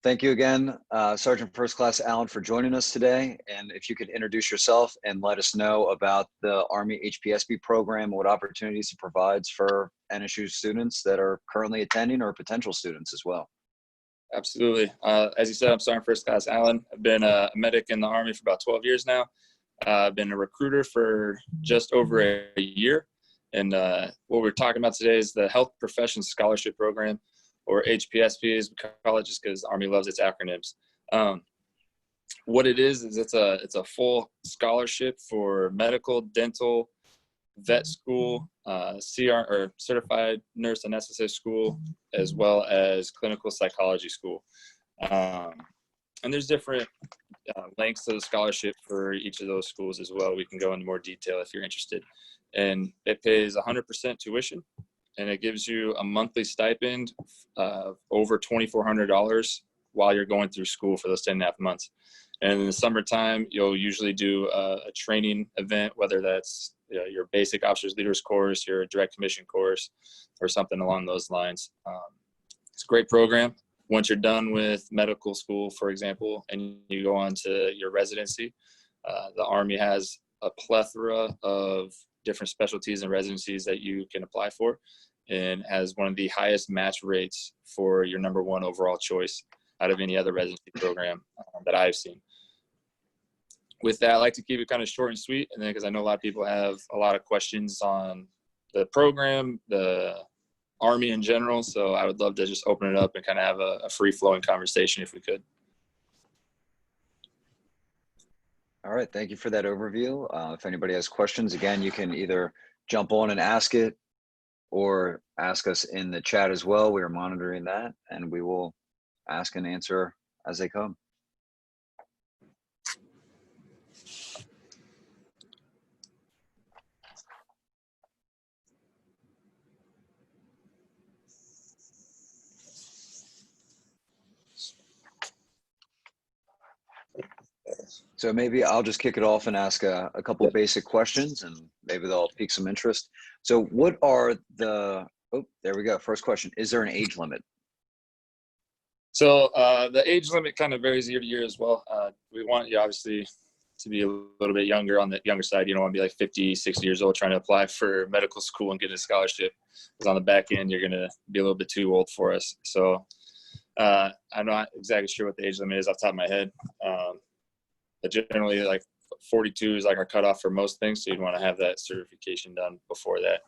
thank you again, Sergeant First Class Allen, for joining us today. And if you could introduce yourself and let us know about the Army HPSP program, what opportunities it provides for NSU students that are currently attending or potential students as well. Absolutely. As you said, I'm Sergeant First Class Allen. I've been a medic in the Army for about 12 years now. I've been a recruiter for just over a year. And what we're talking about today is the Health Professions Scholarship Program, or HPSP as we call it, just because the Army loves its acronyms. What it is it's a full scholarship for medical, dental, vet school, CR or certified nurse anesthetist school, as well as clinical psychology school. And there's different lengths to the scholarship for each of those schools as well. We can go into more detail if you're interested. And it pays 100% tuition, and it gives you a monthly stipend of over $2,400 while you're going through school for those 10.5 months. And in the summertime, you'll usually do a training event, whether that's your basic officers leaders course, your direct commission course, or something along those lines. It's a great program. Once you're done with medical school, for example, and you go on to your residency, the Army has a plethora of different specialties and residencies that you can apply for, and has one of the highest match rates for your #1 overall choice out of any other residency program that I've seen. With that, I like to keep it kind of short and sweet, and then because I know a lot of people have a lot of questions on the program, the Army in general, so I would love to just open it up and kind of have a free-flowing conversation if we could. All right, thank you for that overview. If anybody has questions, again, you can either jump on and ask it or ask us in the chat as well. We are monitoring that, and we will ask and answer as they come. So maybe I'll just kick it off and ask a couple of basic questions, and maybe they'll pique some interest. So what are the, oh, there we go. First question, is there an age limit? So the age limit kind of varies year to year as well. We want you obviously to be a little bit younger, on the younger side. You don't want to be like 50, 60 years old trying to apply for medical school and get a scholarship, because on the back end, you're going to be a little bit too old for us. So I'm not exactly sure what the age limit is off the top of my head. But generally, like 42 is like our cutoff for most things. So you'd want to have that certification done before that.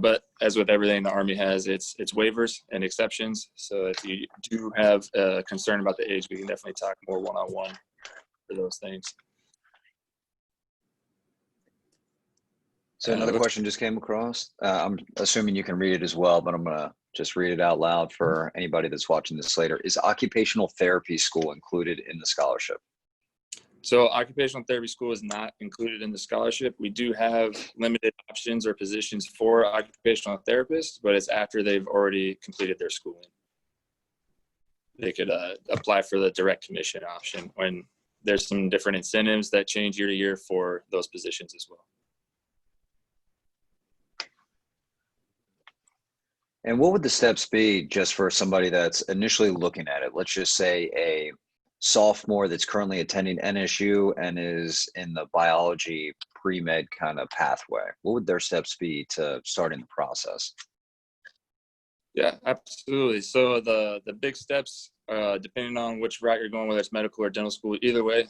But as with everything the Army has, it's waivers and exceptions. So if you do have a concern about the age, we can definitely talk more one-on-one for those things. So another question just came across. I'm assuming you can read it as well, but I'm going to just read it out loud for anybody that's watching this later. Is occupational therapy school included in the scholarship? So occupational therapy school is not included in the scholarship. We do have limited options or positions for occupational therapists, but it's after they've already completed their schooling. They could apply for the direct commission option, when there's some different incentives that change year to year for those positions as well. And what would the steps be just for somebody that's initially looking at it? Let's just say a sophomore that's currently attending NSU and is in the biology pre-med kind of pathway. What would their steps be to starting the process? Yeah, absolutely. So the big steps, depending on which route you're going, whether it's medical or dental school, either way,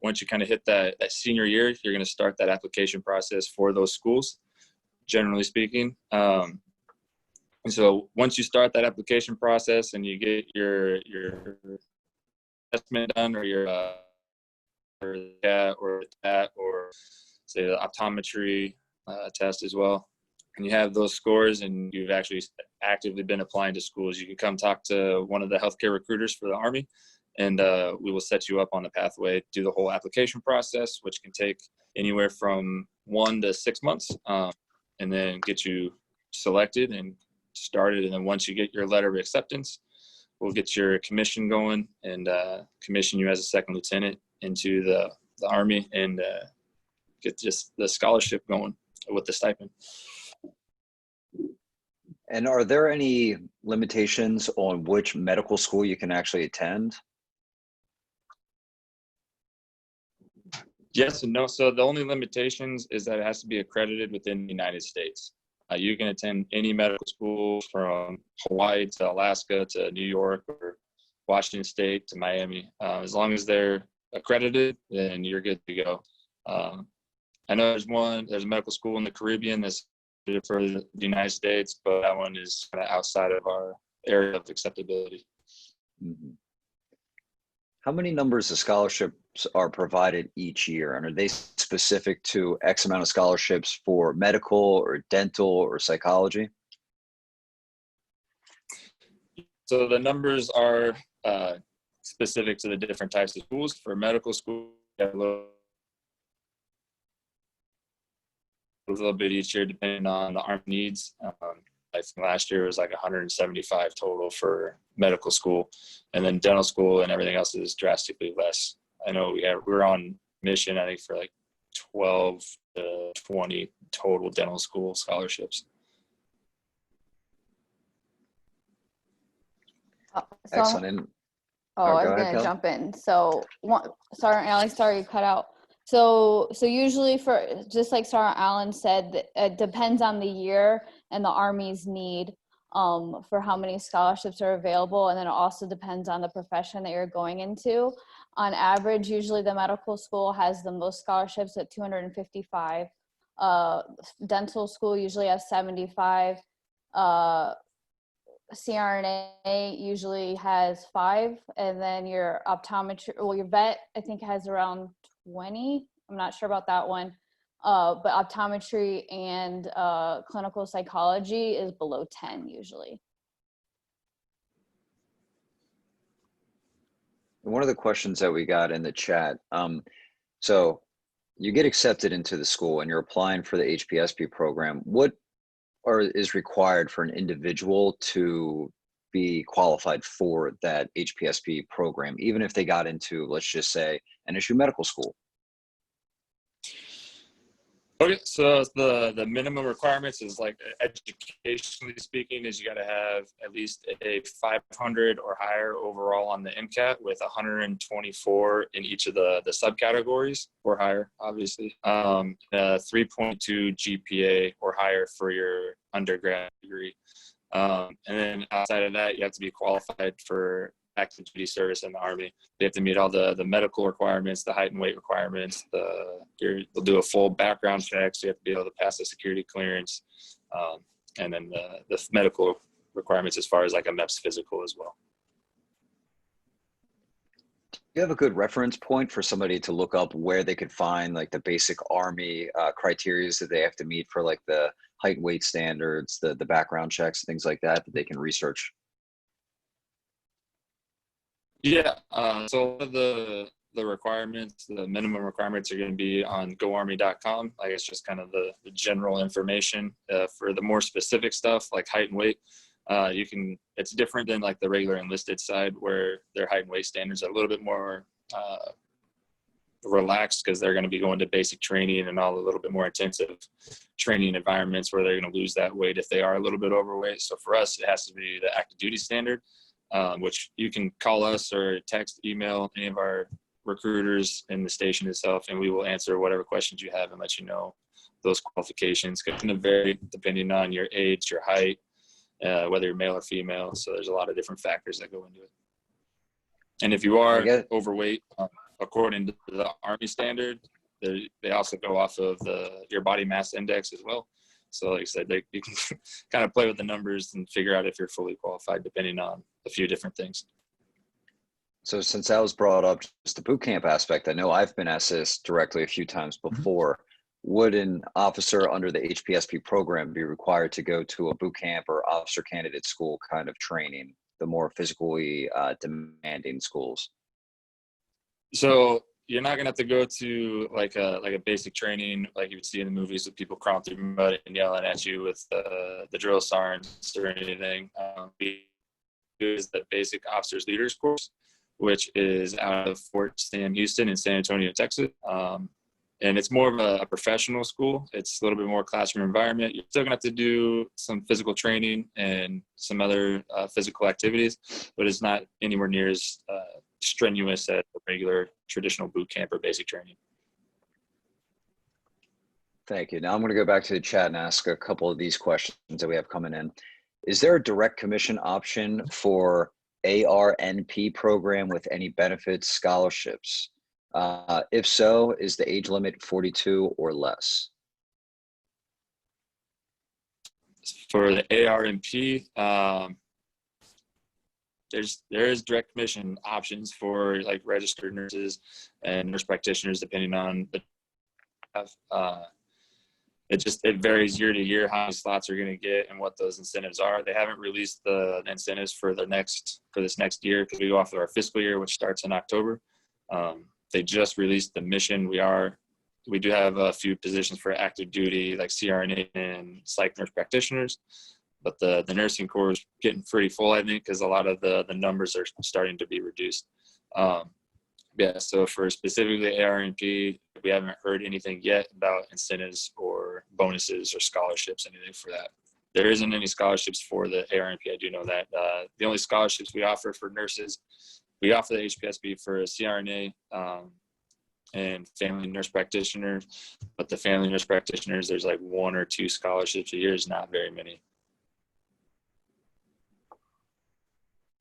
once you kind of hit that senior year, you're going to start that application process for those schools, generally speaking. And so once you start that application process and you get your assessment done, or your or say the optometry test as well, and you have those scores and you've actually actively been applying to schools, you can come talk to one of the healthcare recruiters for the Army, and we will set you up on the pathway, do the whole application process, which can take anywhere from 1 to 6 months, and then get you selected and started. And then once you get your letter of acceptance, we'll get your commission going and commission you as a second lieutenant into the Army, and get just the scholarship going with the stipend. And are there any limitations on which medical school you can actually attend? Yes and no. So the only limitations is that it has to be accredited within the United States. You can attend any medical school from Hawaii to Alaska to New York or Washington State to Miami. As long as they're accredited, then you're good to go. I know there's a medical school in the Caribbean that's for the United States, but that one is kind of outside of our area of acceptability. Mhm. How many numbers of scholarships are provided each year? And are they specific to X amount of scholarships for medical or dental or psychology? So the numbers are specific to the different types of schools. For medical school, we have a little bit each year depending on the Army needs. I think last year was like 175 total for medical school, and then dental school and everything else is drastically less. I know we're on mission, I think, for like 12 to 20 total dental school scholarships. Excellent. I was go ahead, going to Kelly. jump in. So, sorry, Allie, sorry you cut out. So usually for, just like Sergeant Allen said, it depends on the year and the Army's need for how many scholarships are available. And then it also depends on the profession that you're going into. On average, usually the medical school has the most scholarships at 255. Dental school usually has 75. CRNA usually has 5, and then your optometry, well, your vet, I think, has around 20. I'm not sure about that one. But optometry and clinical psychology is below 10 usually. One of the questions that we got in the chat, so you get accepted into the school and you're applying for the HPSP program. What is required for an individual to be qualified for that HPSP program, even if they got into, let's just say, an issue medical school? Okay, so the minimum requirements is, like, educationally speaking, is you got to have at least a 500 or higher overall on the MCAT with 124 in each of the subcategories or higher, obviously. 3.2 GPA or higher for your undergrad degree. And then outside of that, you have to be qualified for active duty service in the Army. They have to meet all the medical requirements, the height and weight requirements. They'll do a full background check, so you have to be able to pass the security clearance, and then the medical requirements as far as like a MEPS physical as well. Do you have a good reference point for somebody to look up where they could find like the basic Army criteria that they have to meet for like the height and weight standards, the background checks, things like that they can research? Yeah, so the requirements, the minimum requirements are going to be on goarmy.com. Like, it's just kind of the general information. For the more specific stuff like height and weight, it's different than like the regular enlisted side where their height and weight standards are a little bit more relaxed because they're going to be going to basic training and all a little bit more intensive training environments where they're going to lose that weight if they are a little bit overweight. So for us, it has to be the active duty standard. Which you can call us or text, email any of our recruiters in the station itself, and we will answer whatever questions you have and let you know those qualifications. It's going to vary depending on your age, your height, whether you're male or female. So there's a lot of different factors that go into it. And if you are overweight, according to the Army standard, they also go off of your body mass index as well. So like I said, you can kind of play with the numbers and figure out if you're fully qualified depending on a few different things. So since that was brought up, just the boot camp aspect, I know I've been asked this directly a few times before. Would an officer under the HPSP program be required to go to a boot camp or officer candidate school kind of training, the more physically demanding schools? So you're not gonna have to go to like a basic training like you would see in the movies with people crawling through mud and yelling at you with the drill sergeants or anything. Is the basic officers leaders course, which is out of Fort Sam Houston in San Antonio, Texas. and it's more of a professional school. It's a little bit more classroom environment. You're still gonna have to do some physical training and some other physical activities, but it's not anywhere near as strenuous as a regular traditional boot camp or basic training. Thank you. Now I'm going to go back to the chat and ask a couple of these questions that we have coming in. Is there a direct commission option for ARNP program with any benefits, scholarships? If so, is the age limit 42 or less? For the ARNP, there is direct commission options for like registered nurses and nurse practitioners, depending on the it varies year to year how many slots are going to get and what those incentives are. They haven't released the incentives for this next year, because we go off of our fiscal year, which starts in October. They just released the mission. We do have a few positions for active duty, like CRNA and psych nurse practitioners, but the nursing corps is getting pretty full, I think, because a lot of the numbers are starting to be reduced. Yeah, so for specifically ARNP, we haven't heard anything yet about incentives or bonuses or scholarships, anything for that. There isn't any scholarships for the ARNP, I do know that. The only scholarships we offer for nurses, we offer the HPSP for a CRNA and family nurse practitioners, but the family nurse practitioners, there's like 1 or 2 scholarships a year, is not very many.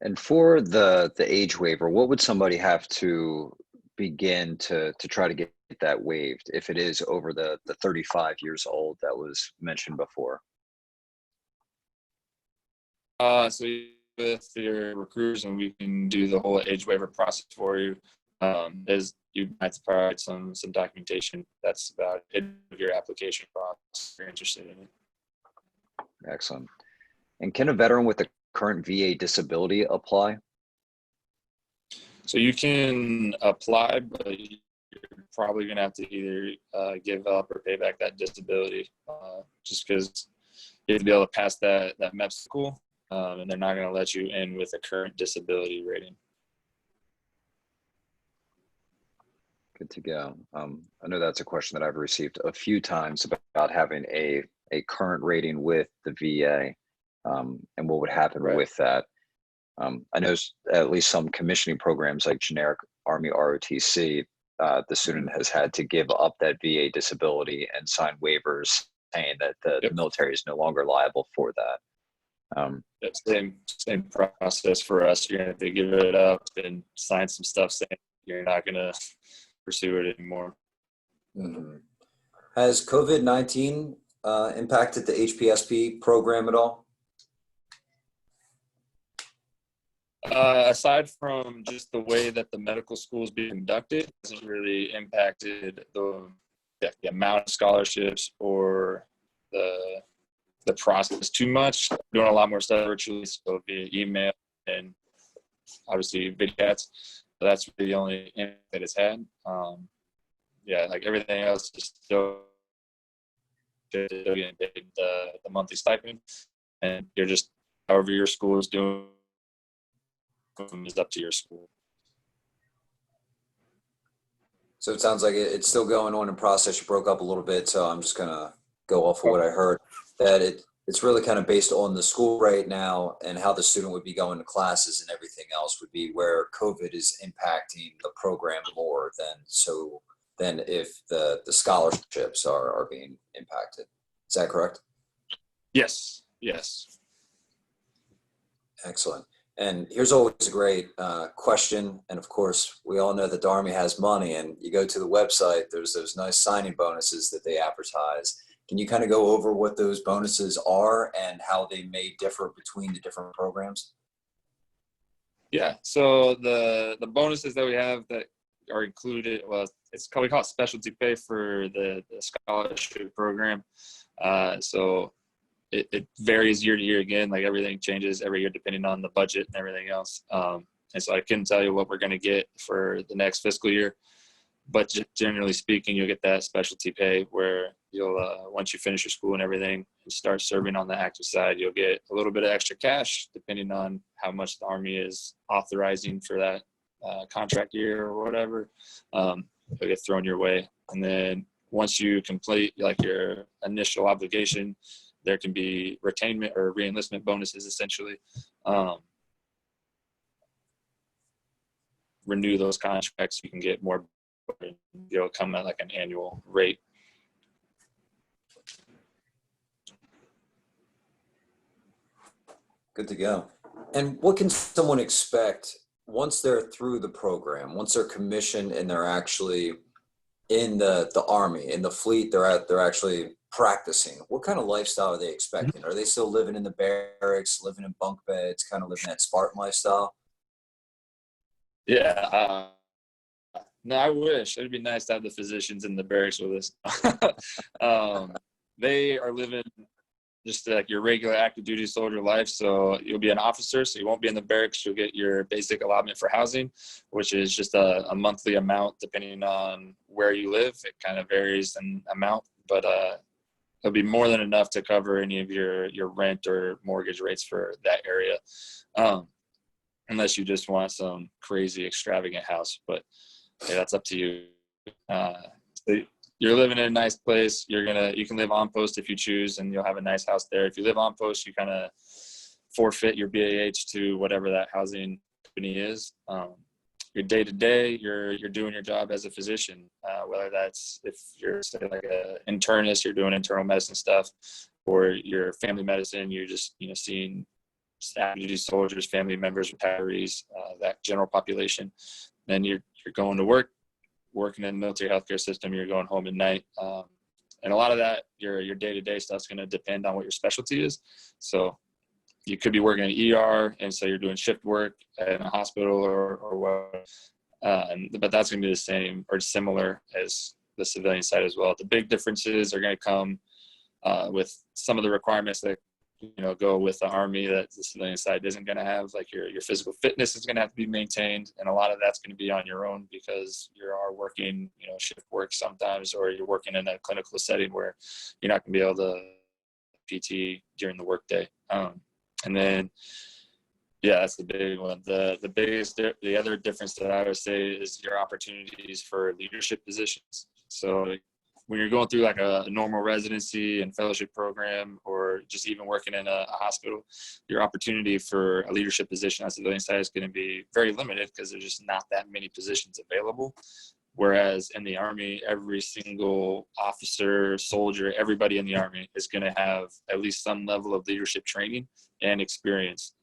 And for the age waiver, what would somebody have to begin to try to get that waived if it is over the 35 years old that was mentioned before? So with your recruiters, and we can do the whole age waiver process for you, is you might provide some documentation that's about it of your application process if you're interested in it. Excellent. And can a veteran with a current VA disability apply? So you can apply, but you're probably going to have to either give up or pay back that disability, just because you have to be able to pass that MEP school, and they're not going to let you in with a current disability rating. Good to go. I know that's a question that I've received a few times about having a current rating with the VA, and what would happen with that. I know at least some commissioning programs like generic Army ROTC, the student has had to give up that VA disability and sign waivers saying that the military is no longer liable for that. Same process for us. You're going to have to give it up and sign some stuff saying you're not going to pursue it anymore. Mm-hmm. Has COVID-19 impacted the HPSP program at all? Aside from just the way that the medical school is being conducted, it hasn't really impacted the amount of scholarships or the process too much. We're doing a lot more stuff virtually, so via email and obviously video chats. So that's really the only impact that it's had. Yeah, like everything else is still getting paid the monthly stipend, and you're just, however your school is doing is up to your school. So it sounds like it's still going on in process. You broke up a little bit, so I'm just gonna go off of what I heard, that it's really kind of based on the school right now and how the student would be going to classes, and everything else would be where COVID is impacting the program more than if the scholarships are being impacted. Is that correct? Yes. Excellent. And here's always a great question. And of course, we all know that the Army has money, and you go to the website, there's those nice signing bonuses that they advertise. Can you kind of go over what those bonuses are and how they may differ between the different programs? Yeah, so the bonuses that we have that are included, well, we call it specialty pay for the scholarship program. So it varies year to year again, like everything changes every year depending on the budget and everything else. And so I couldn't tell you what we're going to get for the next fiscal year, but generally speaking, you'll get that specialty pay where you'll, once you finish your school and everything and start serving on the active side, you'll get a little bit of extra cash depending on how much the Army is authorizing for that contract year or whatever. it'll get thrown your way. And then once you complete like your initial obligation, there can be retainment or reenlistment bonuses essentially. Renew those contracts, you can get more, you'll come at like an annual rate. Good to go. And what can someone expect once they're through the program, once they're commissioned and they're actually in the Army, in the fleet, they're actually practicing? What kind of lifestyle are they expecting? Are they still living in the barracks, living in bunk beds, kind of living that Spartan lifestyle? Yeah. No, I wish. It'd be nice to have the physicians in the barracks with us. They are living just like your regular active duty soldier life. So you'll be an officer, so you won't be in the barracks. You'll get your basic allotment for housing, which is just a monthly amount depending on where you live. It kind of varies in amount, but it'll be more than enough to cover any of your rent or mortgage rates for that area. Unless you just want some crazy extravagant house, but yeah, that's up to you. So you're living in a nice place. You can live on post if you choose, and you'll have a nice house there. If you live on post, you kind of forfeit your BAH to whatever that housing company is. Your day to day, you're doing your job as a physician, whether that's if you're say like an internist, you're doing internal medicine stuff, or your family medicine, you're just seeing active duty soldiers, family members, retirees, that general population. Then you're going to work, working in the military healthcare system. You're going home at night, and a lot of that, your day-to-day stuff's going to depend on what your specialty is. So you could be working in ER, and so you're doing shift work in a hospital or what. But that's going to be the same or similar as the civilian side as well. The big differences are going to come with some of the requirements that go with the Army that the civilian side isn't going to have. Like your physical fitness is going to have to be maintained, and a lot of that's going to be on your own because you are working shift work sometimes, or you're working in a clinical setting where you're not going to be able to PT during the workday. And then that's the big one. The other difference that I would say is your opportunities for leadership positions. So when you're going through like a normal residency and fellowship program, or just even working in a hospital, your opportunity for a leadership position on the civilian side is going to be very limited because there's just not that many positions available. Whereas in the Army, every single officer, soldier, everybody in the Army is going to have at least some level of leadership training and experience.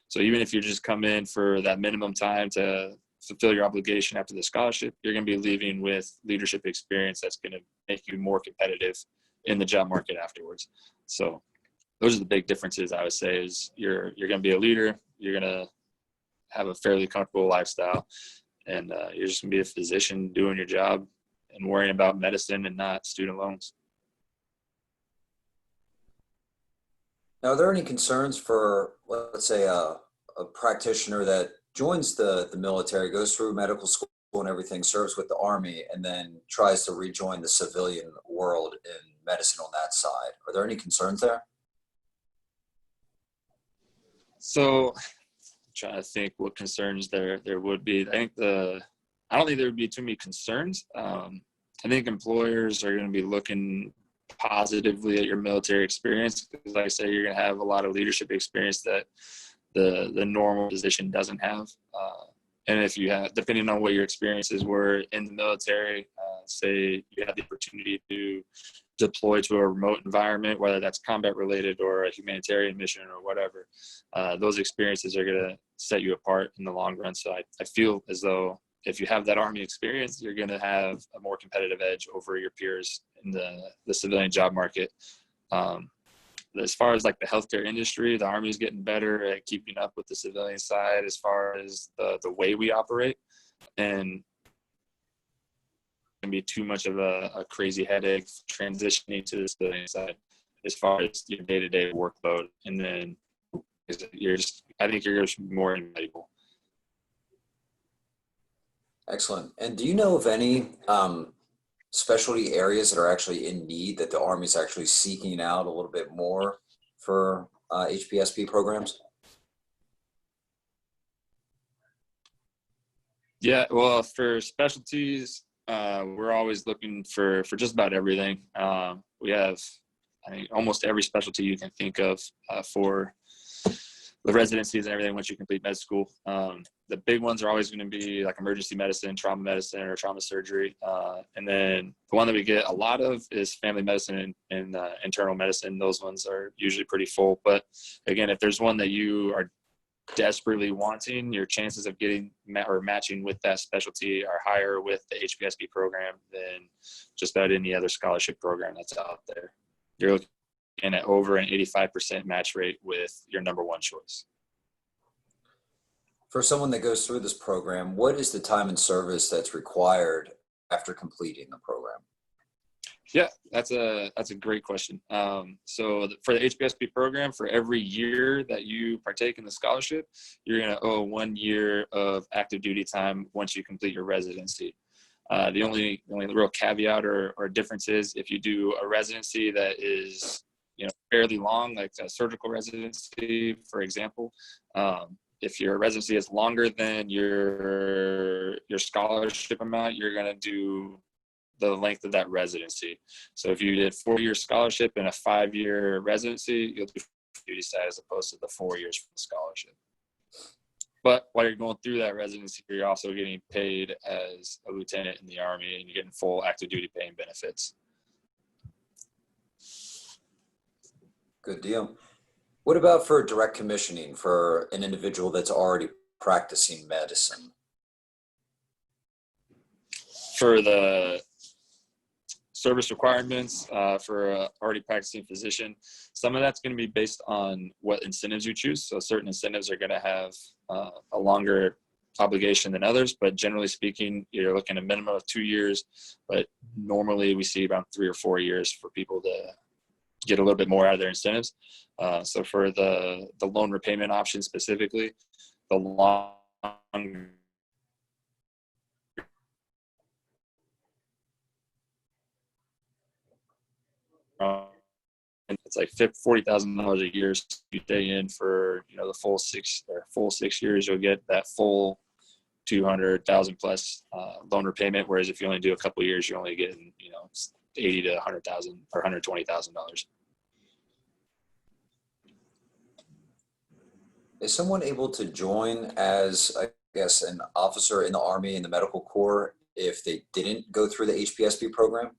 So even if you just come in for that minimum time to fulfill your obligation after the scholarship, you're going to be leaving with leadership experience that's going to make you more competitive in the job market afterwards. So those are the big differences, I would say, is you're going to be a leader, you're going to have a fairly comfortable lifestyle, and you're just going to be a physician doing your job and worrying about medicine and not student loans. Now, are there any concerns for, let's say, a practitioner that joins the military, goes through medical school and everything, serves with the Army, and then tries to rejoin the civilian world in medicine on that side? Are there any concerns there? So I'm trying to think what concerns there would be. I don't think there would be too many concerns. I think employers are going to be looking positively at your military experience, because like I say, you're going to have a lot of leadership experience that the normal position doesn't have. And if you have, depending on what your experiences were in the military, say you had the opportunity to deploy to a remote environment, whether that's combat related or a humanitarian mission or whatever, those experiences are going to set you apart in the long run. So I feel as though if you have that Army experience, you're going to have a more competitive edge over your peers in the civilian job market. As far as like the healthcare industry, the Army is getting better at keeping up with the civilian side as far as the way we operate, and it can be too much of a crazy headache transitioning to the civilian side as far as your day-to-day workload. And then I think you're just more invaluable. Excellent. And do you know of any specialty areas that are actually in need that the Army is actually seeking out a little bit more for HPSP programs? Yeah, well, for specialties, We're always looking for just about everything. We have, I think, almost every specialty you can think of for the residencies and everything once you complete med school. The big ones are always going to be like emergency medicine, trauma medicine, or trauma surgery. And then the one that we get a lot of is family medicine and internal medicine. Those ones are usually pretty full. But again, if there's one that you are desperately wanting, your chances of getting or matching with that specialty are higher with the HPSP program than just about any other scholarship program that's out there. You're looking at over an 85% match rate with your number one choice. For someone that goes through this program, what is the time and service that's required after completing the program? Yeah, that's a great question. So for the HPSP program, for every year that you partake in the scholarship, you're going to owe 1 year of active duty time once you complete your residency. The only real caveat or difference is if you do a residency that is, fairly long, like a surgical residency, for example. If your residency is longer than your scholarship amount, you're going to do the length of that residency. So if you did 4-year scholarship and a 5-year residency, you'll do duty side as opposed to the 4 years for the scholarship. But while you're going through that residency, you're also getting paid as a lieutenant in the Army, and you're getting full active duty pay and benefits. Good deal. What about for direct commissioning for an individual that's already practicing medicine? For the service requirements for a already practicing physician, some of that's going to be based on what incentives you choose. So certain incentives are going to have a longer obligation than others, but generally speaking, you're looking at a minimum of 2 years, but normally we see about 3 or 4 years for people to get a little bit more out of their incentives. So for the loan repayment option specifically, the long it's like $40,000 a year. So you stay in for the full 6 years, you'll get that full 200,000 plus loan repayment. Whereas if you only do a couple of years, you're only getting 80 to 100,000 or $120,000. Is someone able to join as, I guess, an officer in the Army in the Medical Corps if they didn't go through the HPSP program?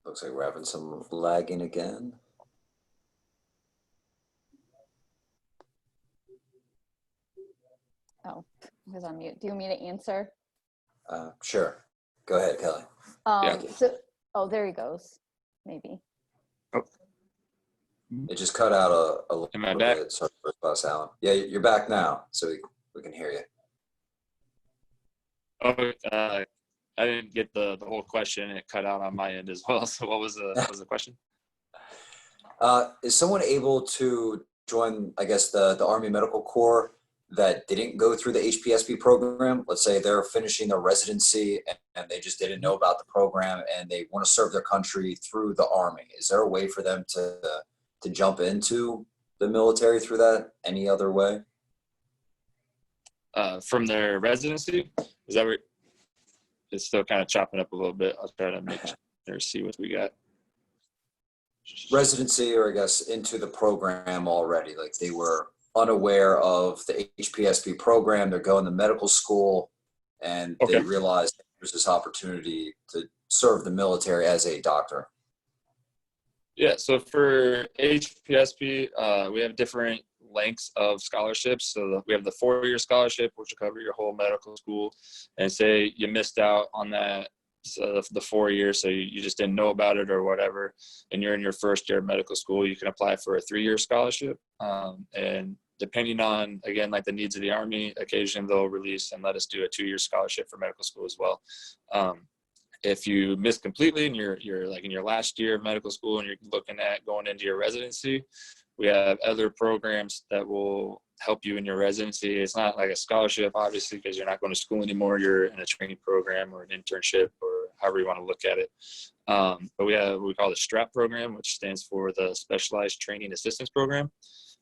Looks like we're having some lagging again. Oh, because I'm mute. Do you want me to answer? Sure. Go ahead, Kelly. Yeah. Oh, there he goes. Maybe. It just cut out a little Am I back? bit. Sorry for us, Alan. Yeah, you're back now, so we can hear you. Oh, I didn't get the whole question. It cut out on my end as well. So what was the question? Is someone able to join, I guess, the Army Medical Corps that didn't go through the HPSP program? Let's say they're finishing their residency and they just didn't know about the program and they want to serve their country through the Army. Is there a way for them to jump into the military through that any other way? From their residency? Is that where it's still kind of chopping up a little bit? I'll try to make sure, see what we got. Residency, or I guess into the program already, like they were unaware of the HPSP program, they're going to medical school and Okay. they realize there's this opportunity to serve the military as a doctor. Yeah, so for HPSP, we have different lengths of scholarships. So we have the 4-year scholarship, which will cover your whole medical school. And say you missed out on that, so the 4 years, so you just didn't know about it or whatever, and you're in your first year of medical school, you can apply for a 3-year scholarship. And depending on, again, like the needs of the Army, occasionally they'll release and let us do a 2-year scholarship for medical school as well. If you miss completely and you're like in your last year of medical school and you're looking at going into your residency, we have other programs that will help you in your residency. It's not like a scholarship, obviously, because you're not going to school anymore. You're in a training program or an internship or however you want to look at it. But we have what we call the STRAP program, which stands for the Specialized Training Assistance Program.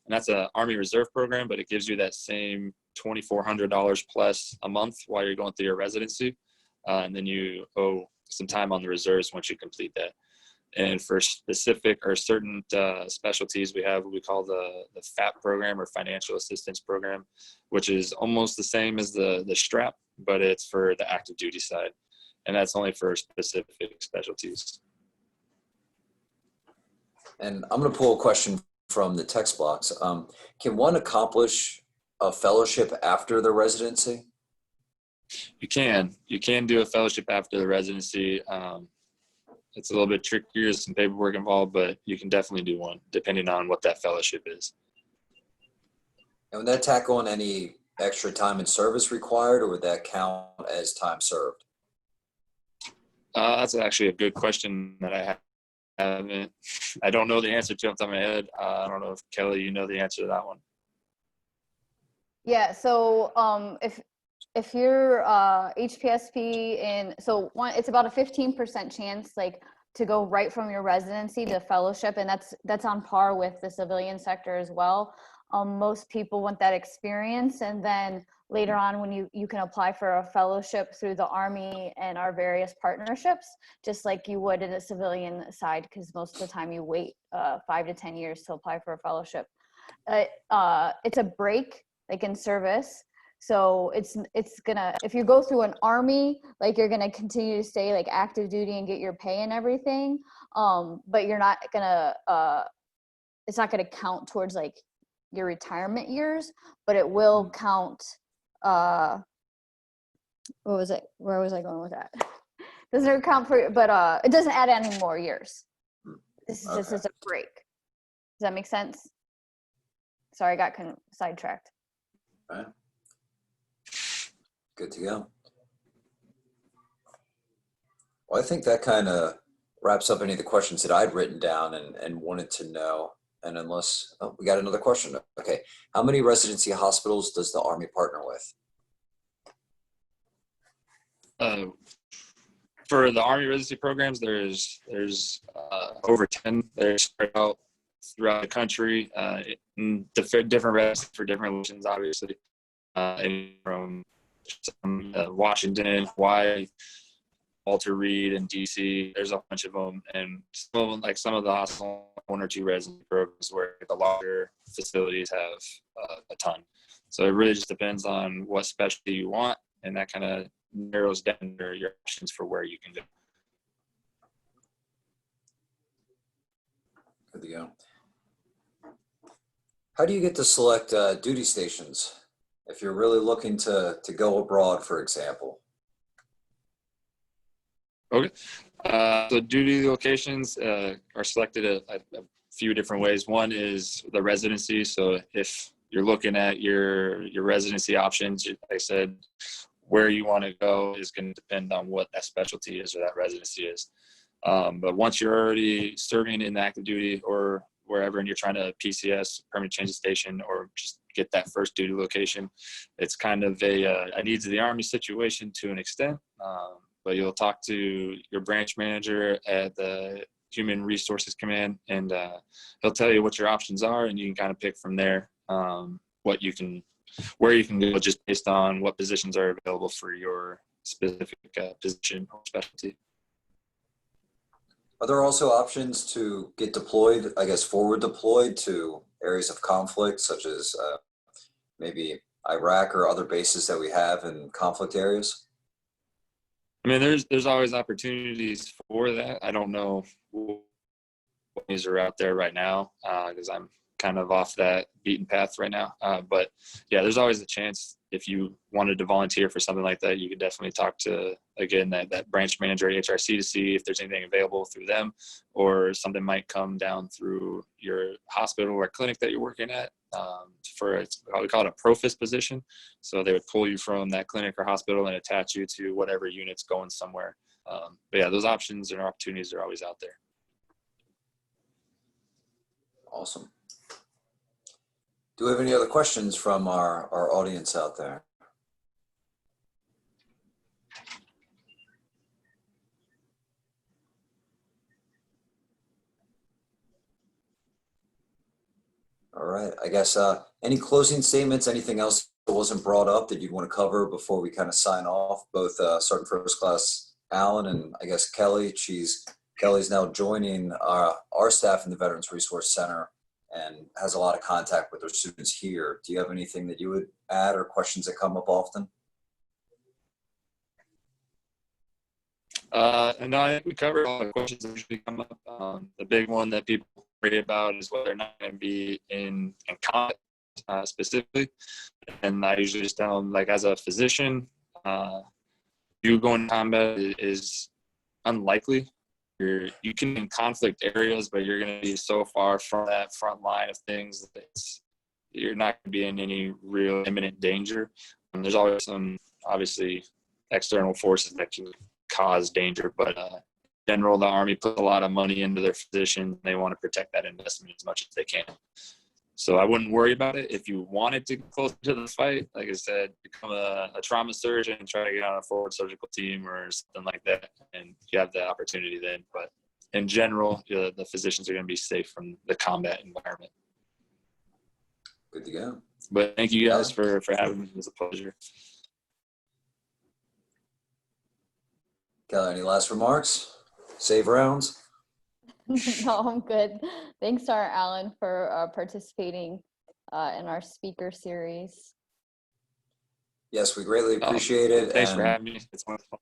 And that's an Army Reserve program, but it gives you that same $2,400 plus a month while you're going through your residency. And then you owe some time on the reserves once you complete that. And for specific or certain specialties, we have what we call the FAP program, or Financial Assistance Program, which is almost the same as the STRAP, but it's for the active duty side. And that's only for specific specialties. And I'm going to pull a question from the text box. Can one accomplish a fellowship after the residency? You can do a fellowship after the residency. It's a little bit trickier, some paperwork involved, but you can definitely do one depending on what that fellowship is. And would that tack on any extra time in service required, or would that count as time served? That's actually a good question that I don't know the answer to off the top of my head. I don't know if Kelly, you know the answer to that one. Yeah, so if you're HPSP it's about a 15% chance to go right from your residency to fellowship, and that's on par with the civilian sector as well. Most people want that experience, and then later on when you can apply for a fellowship through the Army and our various partnerships, just like you would in the civilian side, because most of the time you wait 5 to 10 years to apply for a fellowship. It's a break in service. So it's gonna, if you go through an Army, you're gonna continue to stay active duty and get your pay and everything. But you're not gonna, it's not gonna count towards your retirement years, but it will count. Where was I going with that? Doesn't count for, but it doesn't add any more years. This is just a break. Does that make sense? Sorry, I got sidetracked. All right. Good to go. Well, I think that kind of wraps up any of the questions that I'd written down and wanted to know. And unless, we got another question. Okay. How many residency hospitals does the Army partner with? For the Army residency programs, there's over 10. They're spread out throughout the country, in different residencies for different locations, obviously, from Washington, Hawaii, Walter Reed, and DC. There's a bunch of them, and some of the hospital 1 or 2 residency programs where the larger facilities have a ton. So it really just depends on what specialty you want, and that kind of narrows down your options for where you can go. Good to go. How do you get to select duty stations if you're really looking to go abroad, for example? Okay. So duty locations are selected a few different ways. One is the residency. So if you're looking at your residency options, like I said, where you want to go is going to depend on what that specialty is or that residency is. But once you're already serving in active duty or wherever, and you're trying to PCS, permanent change of station, or just get that first duty location, it's kind of a needs of the Army situation to an extent. But you'll talk to your branch manager at the Human Resources Command, and he'll tell you what your options are, and you can kind of pick from there where you can go, just based on what positions are available for your specific position or specialty. Are there also options to get deployed, I guess, forward deployed to areas of conflict, such as maybe Iraq or other bases that we have in conflict areas? I mean, there's always opportunities for that. I don't know what these are out there right now because I'm kind of off that beaten path right now. But yeah, there's always a chance. If you wanted to volunteer for something like that, you could definitely talk to, again, that branch manager at HRC to see if there's anything available through them, or something might come down through your hospital or clinic that you're working at. We call it a profis position. So they would pull you from that clinic or hospital and attach you to whatever unit's going somewhere. But yeah, those options and opportunities are always out there. Awesome. Do we have any other questions from our audience out there? All right. I guess any closing statements, anything else that wasn't brought up that you'd want to cover before we kind of sign off? Both Sergeant First Class Allen and I guess Kelly. Kelly's now joining our staff in the Veterans Resource Center and has a lot of contact with our students here. Do you have anything that you would add or questions that come up often? No, I think we covered all the questions that usually come up. The big one that people worry about is whether or not going to be in combat specifically. And I usually just tell them, like, as a physician, you going to combat is unlikely. You can in conflict areas, but you're going to be so far from that front line of things that you're not going to be in any real imminent danger. And there's always some, obviously, external forces that can cause danger, but in general, the Army puts a lot of money into their physicians. They want to protect that investment as much as they can. So I wouldn't worry about it. If you wanted to get closer to the fight, like I said, become a trauma surgeon and try to get on a forward surgical team or something like that, and you have the opportunity then. But in general, the physicians are going to be safe from the combat environment. Good to go. But thank you guys for having me. It was a pleasure. Kelly, any last remarks? Save rounds? No, I'm good. Thanks, Sergeant Allen, for participating in our speaker series. Yes, we greatly appreciate it. Thanks and for having me. It's wonderful.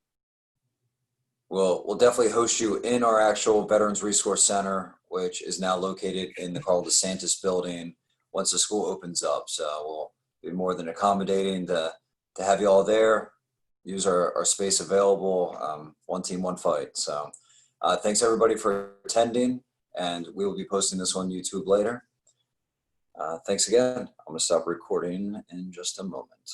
We'll definitely host you in our actual Veterans Resource Center, which is now located in the Carl DeSantis building once the school opens up. So we'll be more than accommodating to have you all there. Use our space available. One team, one fight. So thanks everybody for attending, and we will be posting this on YouTube later. Thanks again. I'm going to stop recording in just a moment.